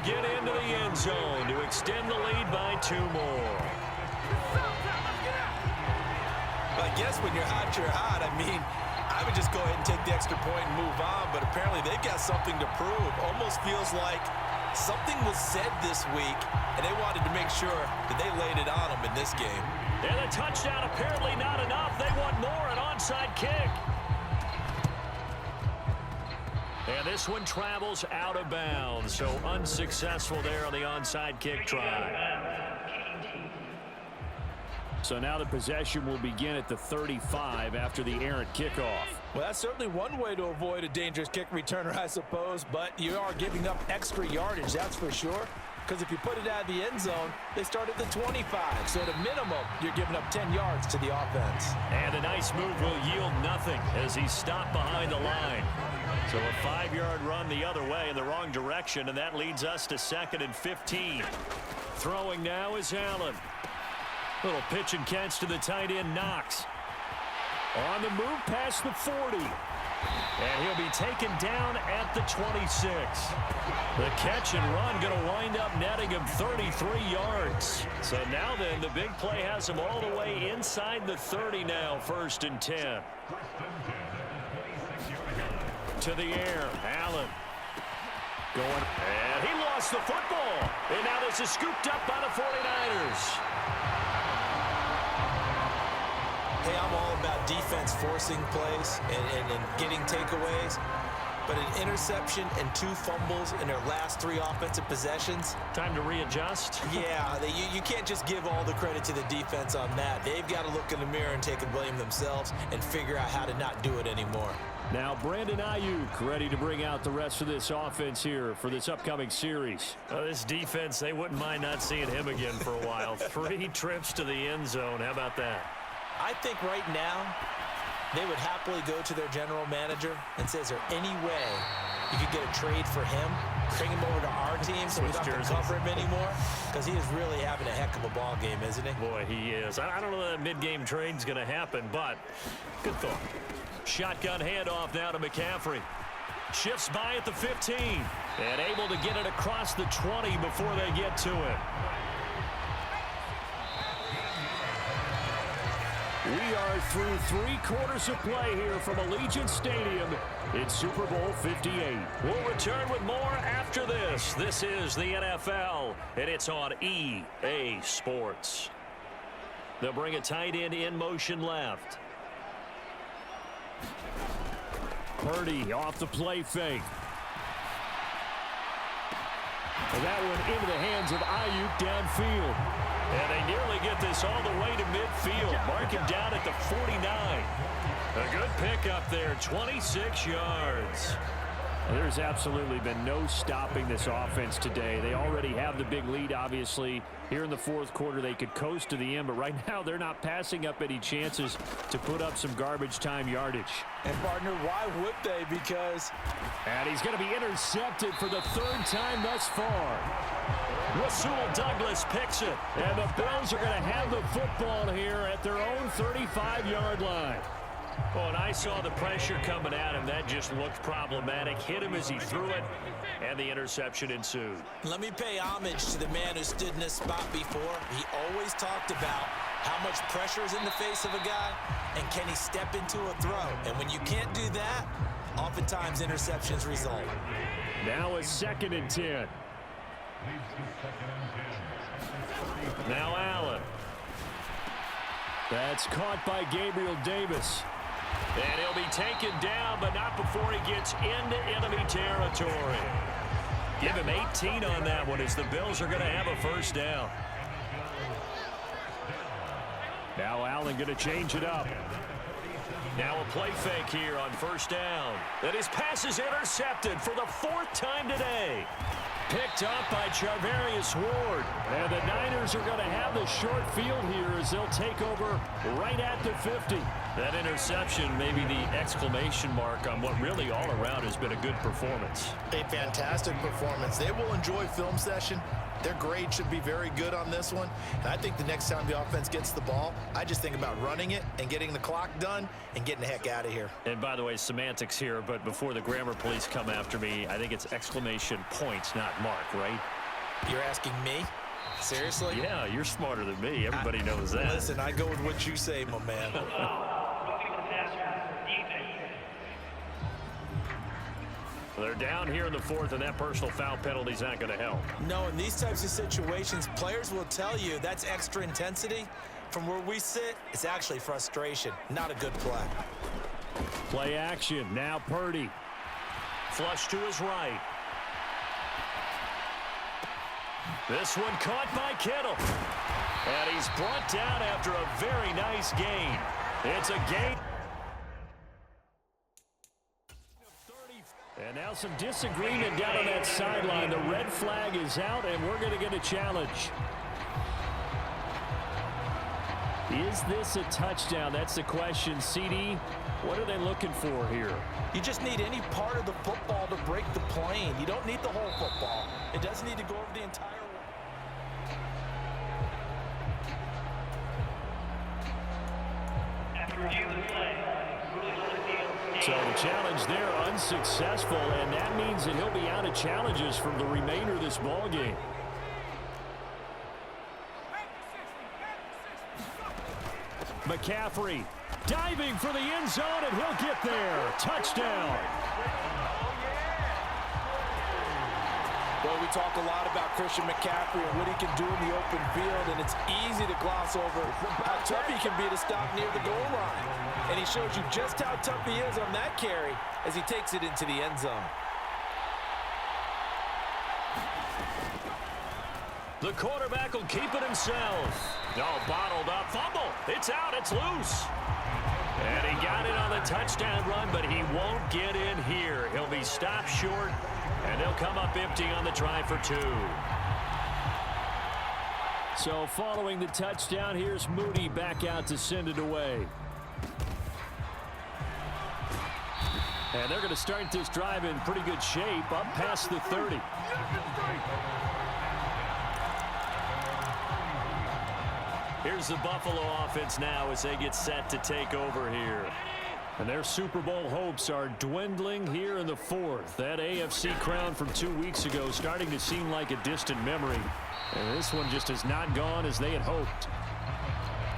get into the end zone to extend the lead by 2 more. I guess when you're hot, you're hot. I mean, I would just go ahead and take the extra point and move on, but apparently they've got something to prove. Almost feels like something was said this week, and they wanted to make sure that they laid it on them in this game. And a touchdown apparently not enough. They want more, an onside kick. And this one travels out of bounds, so unsuccessful there on the onside kick try. So now the possession will begin at the 35 after the errant kickoff. Well, that's certainly one way to avoid a dangerous kick returner, I suppose, but you are giving up extra yardage, that's for sure. Because if you put it out of the end zone, they start at the 25. So at a minimum, you're giving up 10 yards to the offense. And a nice move will yield nothing as he's stopped behind the line. So a 5-yard run the other way in the wrong direction, and that leads us to 2nd and 15. Throwing now is Allen. Little pitch and catch to the tight end, Knox. On the move past the 40. And he'll be taken down at the 26. The catch and run going to wind up netting him 33 yards. So now then, the big play has him all the way inside the 30 now, 1st and 10. To the air, Allen. Going, and he lost the football. And now this is scooped up by the 49ers. Hey, I'm all about defense forcing plays and getting takeaways. But an interception and 2 fumbles in their last 3 offensive possessions. Time to readjust. Yeah, you can't just give all the credit to the defense on that. They've got to look in the mirror and take the blame themselves and figure out how to not do it anymore. Now Brandon Ayuk ready to bring out the rest of this offense here for this upcoming series. This defense, they wouldn't mind not seeing him again for a while. 3 trips to the end zone. How about that? I think right now they would happily go to their general manager and say, is there any way you could get a trade for him, bring him over to our team so we don't have to cover him anymore? Because he is really having a heck of a ball game, isn't he? Boy, he is. I don't know that mid-game trade's going to happen, but good thought. Shotgun handoff now to McCaffrey. Shifts by at the 15 and able to get it across the 20 before they get to it. We are through 3 quarters of play here from Allegiant Stadium in Super Bowl 58. We'll return with more after this. This is the NFL, and it's on EA Sports. They'll bring a tight end in motion left. Purdy off the play fake. And that one into the hands of Ayuk downfield. And they nearly get this all the way to midfield. Mark him down at the 49. A good pickup there, 26 yards. There's absolutely been no stopping this offense today. They already have the big lead, obviously. Here in the 4th quarter, they could coast to the end, but right now they're not passing up any chances to put up some garbage time yardage. And, partner, why would they? Because... And he's going to be intercepted for the 3rd time thus far. Rasul Douglas picks it. And the Bills are going to have the football here at their own 35-yard line. Oh, and I saw the pressure coming at him. That just looked problematic. Hit him as he threw it, and the interception ensued. Let me pay homage to the man who stood in this spot before. He always talked about how much pressure is in the face of a guy, and can he step into a throw. And when you can't do that, oftentimes interceptions result. Now a 2nd and 10. Now Allen. That's caught by Gabriel Davis. And he'll be taken down, but not before he gets into enemy territory. Give him 18 on that one as the Bills are going to have a 1st down. Now Allen going to change it up. Now a play fake here on 1st down. And his pass is intercepted for the 4th time today. Picked up by Charvarius Ward. And the Niners are going to have the short field here as they'll take over right at the 50. That interception may be the exclamation mark on what really all around has been a good performance. A fantastic performance. They will enjoy film session. Their grade should be very good on this one. And I think the next time the offense gets the ball, I just think about running it and getting the clock done and getting the heck out of here. And by the way, semantics here, but before the grammar police come after me, I think it's exclamation points, not mark, right? You're asking me? Seriously? Yeah, you're smarter than me. Everybody knows that. Listen, I go with what you say, my man. They're down here in the fourth, and that personal foul penalty is not going to help. No, in these types of situations, players will tell you that's extra intensity. From where we sit, it's actually frustration. Not a good play. Play action. Now Purdy. Flush to his right. This one caught by Kittle. And he's brought down after a very nice gain. It's a gain. And now some disagreement down on that sideline. The red flag is out, and we're going to get a challenge. Is this a touchdown? That's the question. CD, what are they looking for here? You just need any part of the football to break the plane. You don't need the whole football. It doesn't need to go over the entire way. So the challenge there unsuccessful, and that means that he'll be out of challenges from the remainder of this ball game. McCaffrey diving for the end zone, and he'll get there. Touchdown. Well, we talk a lot about Christian McCaffrey and what he can do in the open field, and it's easy to gloss over how tough he can be to stop near the goal line. And he shows you just how tough he is on that carry as he takes it into the end zone. The quarterback will keep it himself. No, bottled up. Fumble. It's out. It's loose. And he got it on the touchdown run, but he won't get in here. He'll be stopped short, and they'll come up empty on the try for two. So following the touchdown, here's Moody back out to send it away. And they're going to start this drive in pretty good shape, up past the 30. Here's the Buffalo offense now as they get set to take over here. And their Super Bowl hopes are dwindling here in the fourth. That AFC crown from 2 weeks ago starting to seem like a distant memory. And this one just has not gone as they had hoped.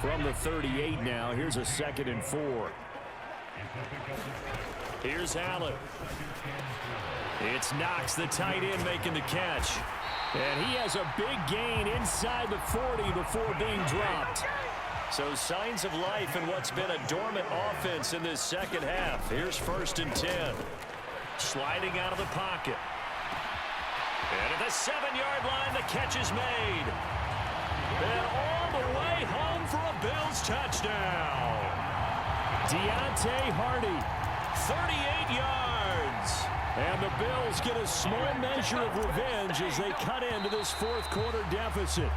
From the 38 now, here's a 2nd and 4. Here's Allen. It's Knox, the tight end, making the catch. And he has a big gain inside the 40 before being dropped. So signs of life in what's been a dormant offense in this second half. Here's 1st and 10. Sliding out of the pocket. And at the 7-yard line, the catch is made. And all the way home for a Bills touchdown. Deontay Hardy, 38 yards. And the Bills get a small measure of revenge as they cut into this fourth quarter deficit.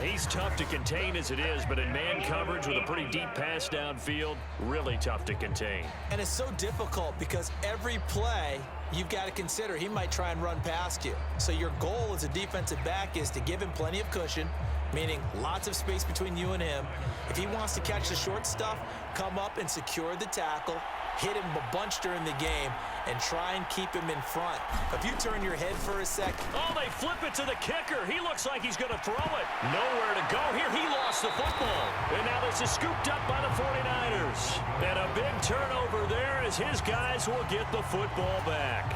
He's tough to contain as it is, but in man coverage with a pretty deep pass downfield, really tough to contain. And it's so difficult because every play you've got to consider he might try and run past you. So your goal as a defensive back is to give him plenty of cushion, meaning lots of space between you and him. If he wants to catch the short stuff, come up and secure the tackle, hit him a bunch during the game, and try and keep him in front. If you turn your head for a sec. Oh, they flip it to the kicker. He looks like he's going to throw it. Nowhere to go here. He lost the football. And now this is scooped up by the 49ers. And a big turnover there as his guys will get the football back.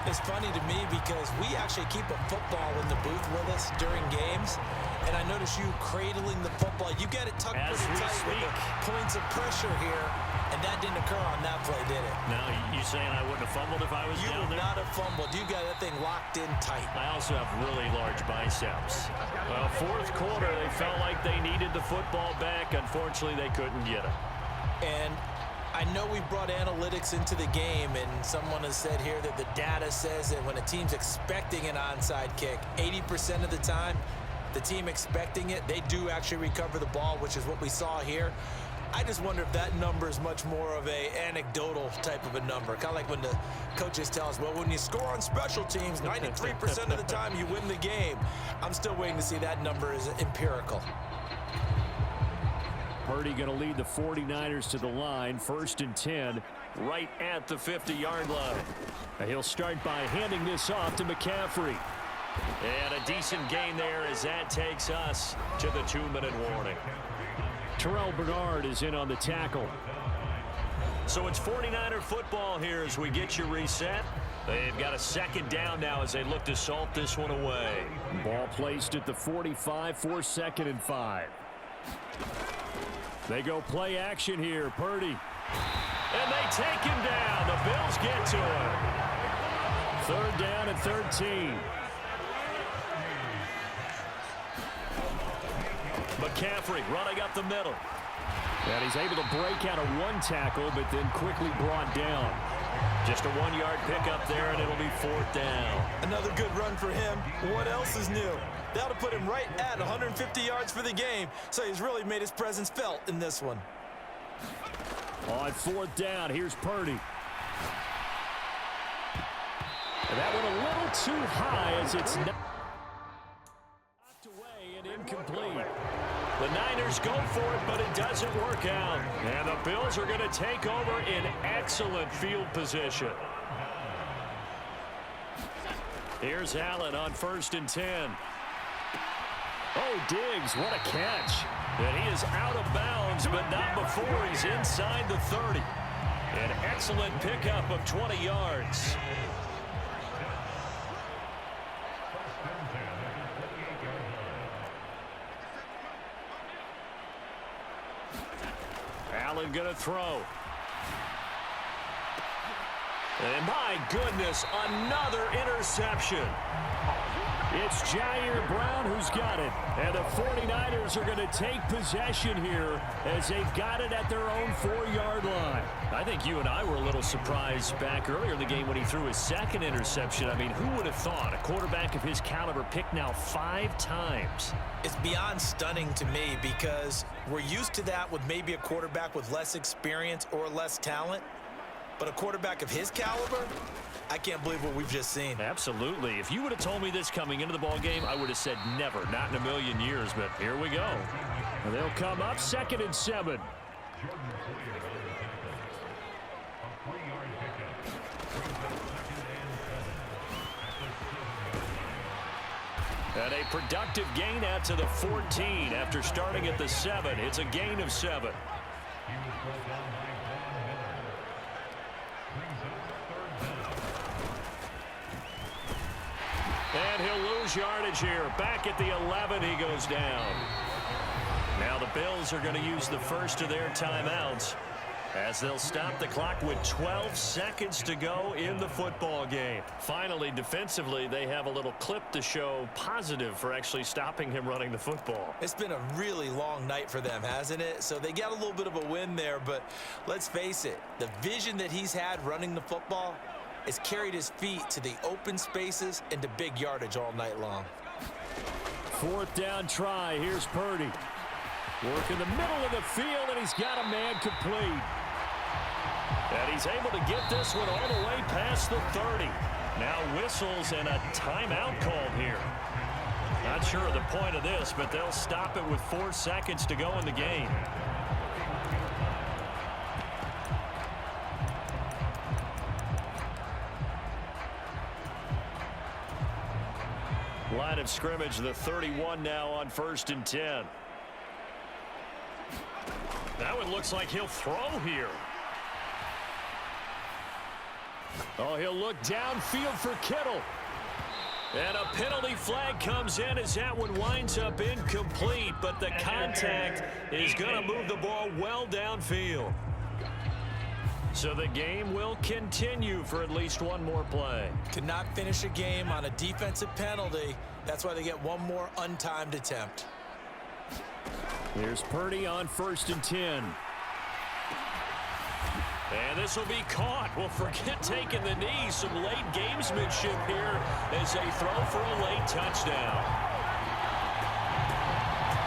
It's funny to me because we actually keep a football in the booth with us during games. And I notice you cradling the football. You get it tucked pretty tight with the points of pressure here. And that didn't occur on that play, did it? Now, you saying I wouldn't have fumbled if I was down there? You would not have fumbled. You got that thing locked in tight. I also have really large biceps. Well, fourth quarter, they felt like they needed the football back. Unfortunately, they couldn't get it. And I know we brought analytics into the game, and someone has said here that the data says that when a team's expecting an onside kick, 80% of the time, the team expecting it, they do actually recover the ball, which is what we saw here. I just wonder if that number is much more of a anecdotal type of a number. Kind of like when the coaches tell us, well, when you score on special teams, 93% of the time you win the game. I'm still waiting to see that number is empirical. Purdy going to lead the 49ers to the line. 1st and 10, right at the 50-yard line. And he'll start by handing this off to McCaffrey. And a decent gain there as that takes us to the 2-minute warning. Terrell Bernard is in on the tackle. So it's 49er football here as we get you reset. They've got a second down now as they look to salt this one away. Ball placed at the 45 for 2nd and 5. They go play action here. Purdy. And they take him down. The Bills get to him. 3rd down and 13. McCaffrey running up the middle. And he's able to break out of one tackle, but then quickly brought down. Just a 1-yard pickup there, and it'll be 4th down. Another good run for him. What else is new? That'll put him right at 150 yards for the game, so he's really made his presence felt in this one. On 4th down, here's Purdy. And that one a little too high as it's knocked away and incomplete. The Niners go for it, but it doesn't work out. And the Bills are going to take over in excellent field position. Here's Allen on 1st and 10. Oh, Diggs, what a catch. And he is out of bounds, but not before he's inside the 30. An excellent pickup of 20 yards. Allen going to throw. And my goodness, another interception. It's Jair Brown who's got it. And the 49ers are going to take possession here as they've got it at their own 4-yard line. I think you and I were a little surprised back earlier in the game when he threw his 2nd interception. I mean, who would have thought a quarterback of his caliber picked now 5 times? It's beyond stunning to me because we're used to that with maybe a quarterback with less experience or less talent. But a quarterback of his caliber, I can't believe what we've just seen. Absolutely. If you would have told me this coming into the ball game, I would have said never, not in a million years. But here we go. And they'll come up 2nd and 7. And a productive gain out to the 14 after starting at the 7. It's a gain of 7. And he'll lose yardage here. Back at the 11, he goes down. Now the Bills are going to use the first of their timeouts as they'll stop the clock with 12 seconds to go in the football game. Finally, defensively, they have a little clip to show positive for actually stopping him running the football. It's been a really long night for them, hasn't it? So they got a little bit of a win there, but let's face it, the vision that he's had running the football has carried his feet to the open spaces and to big yardage all night long. 4th down try. Here's Purdy. Work in the middle of the field, and he's got a man complete. And he's able to get this one all the way past the 30. Now whistles and a timeout called here. Not sure of the point of this, but they'll stop it with 4 seconds to go in the game. Line of scrimmage, the 31 now on 1st and 10. That one looks like he'll throw here. Oh, he'll look downfield for Kittle. And a penalty flag comes in as that one winds up incomplete, but the contact is going to move the ball well downfield. So the game will continue for at least one more play. Cannot finish a game on a defensive penalty. That's why they get one more untimed attempt. Here's Purdy on 1st and 10. And this will be caught. Well, forget taking the knee. Some late gamesmanship here as they throw for a late touchdown.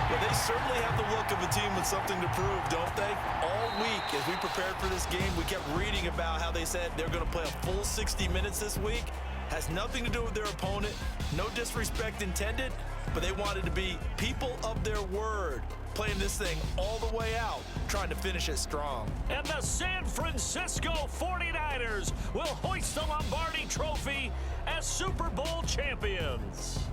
Well, they certainly have the look of a team with something to prove, don't they? All week, as we prepared for this game, we kept reading about how they said they're going to play a full 60 minutes this week. Has nothing to do with their opponent. No disrespect intended, but they wanted to be people of their word. playing this thing all the way out, trying to finish it strong. And the San Francisco 49ers will hoist the Lombardi Trophy as Super Bowl champions.